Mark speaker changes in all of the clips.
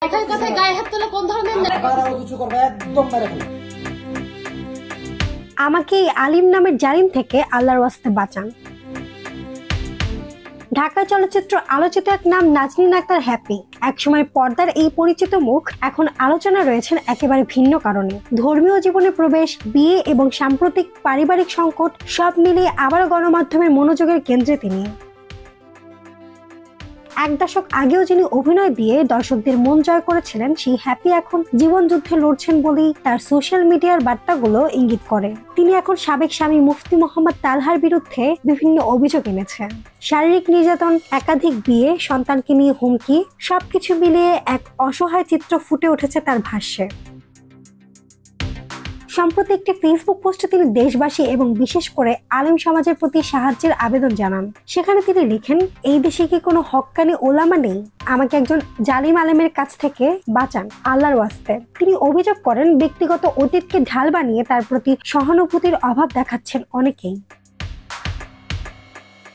Speaker 1: কথায় কথায় গায়ে হাত তোলা কোন ধরনের?
Speaker 2: আমাকে আলিম নামের জালিম থেকে আল্লাহর ওয়াস্তে বাঁচান। ঢাকা চলচ্চিত্র আলোচিত এক নাম নাজনীন আক্তার হ্যাপি। একসময় পর্দার এই পরিচিত মুখ এখন আলোচনা রয়েছেন একেবারে ভিন্ন কারণে। ধর্মীয় জীবনে প্রবেশ, বিয়ে এবং সাম্প্রতিক পারিবারিক সংকট সব মিলিয়ে আবারও গণমাধ্যমের মনোযোগের কেন্দ্রে তিনি। এক দশক আগেও যিনি অভিনয় দিয়ে দর্শকদের মন জয় করেছিলেন, সেই হ্যাপি এখন জীবন যুদ্ধে লড়ছেন বলেই তার সোশ্যাল মিডিয়ার বার্তাগুলো ইঙ্গিত করে। তিনি এখন সাবেক স্বামী মুফতি মোহাম্মদ তালহার বিরুদ্ধে বিভিন্ন অভিযোগ এনেছেন। শারীরিক নির্যাতন, একাধিক বিয়ে, সন্তানকে নিয়ে হুমকি, সবকিছু মিলিয়ে এক অসহায় চিত্র ফুটে উঠেছে তার ভাষ্যে। সম্প্রতি একটি ফেসবুক পোস্টে তিনি দেশবাসী এবং বিশেষ করে আলেম সমাজের প্রতি সাহায্যের আবেদন জানান। সেখানে তিনি লিখেন, এই দেশে কি কোনো হক্কানি ওলামা নেই? আমাকে একজন জালিম আলেমের কাছ থেকে বাঁচান, আল্লাহর ওয়াস্তে। তিনি অভিযোগ করেন, ব্যক্তিগত অতীতকে ঢাল বানিয়ে তার প্রতি সহানুভূতির অভাব দেখাচ্ছেন অনেকেই।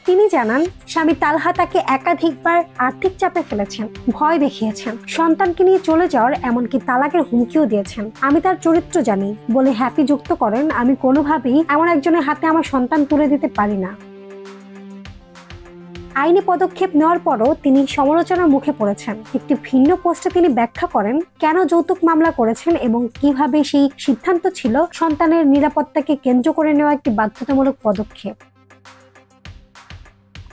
Speaker 2: তিনি জানান, স্বামী তালহা তাকে একাধিকবার আর্থিক চাপে ফেলেছেন, ভয় দেখিয়েছেন, সন্তানকে নিয়ে চলে যাওয়ার এমনকি তালাকের হুমকিও দিয়েছেন। আমি তার চরিত্র জানি বলে হ্যাপি যুক্ত করেন, আমি কোনোভাবেই এমন একজনের হাতে আমার সন্তান তুলে দিতে পারি না। আইনি পদক্ষেপ নেওয়ার পরও তিনি সমালোচনার মুখে পড়েছেন। একটি ভিন্ন পোস্টে তিনি ব্যাখ্যা করেন কেন যৌতুক মামলা করেছেন এবং কিভাবে সেই সিদ্ধান্ত ছিল সন্তানের নিরাপত্তাকে কেন্দ্র করে নেওয়া একটি বাধ্যতামূলক পদক্ষেপ।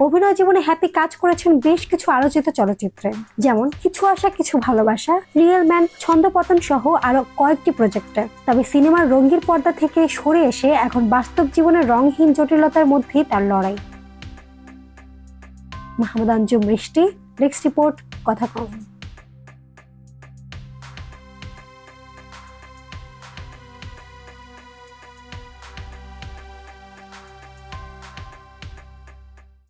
Speaker 2: অভিনয় জীবনে হ্যাপি কাজ করেছেন বেশ কিছু আলোচিত চলচ্চিত্রে, যেমন কিছু আশা কিছু ভালোবাসা, রিয়েল ম্যান, ছন্দপতন সহ আরো কয়েকটি প্রজেক্টে। তবে সিনেমার রঙিন পর্দা থেকে সরে এসে এখন বাস্তব জীবনের রংহীন জটিলতার মধ্যেই তার লড়াই। মাহমুদ আঞ্জুম, বৃষ্টি, নেক্সট রিপোর্ট, কথা কম।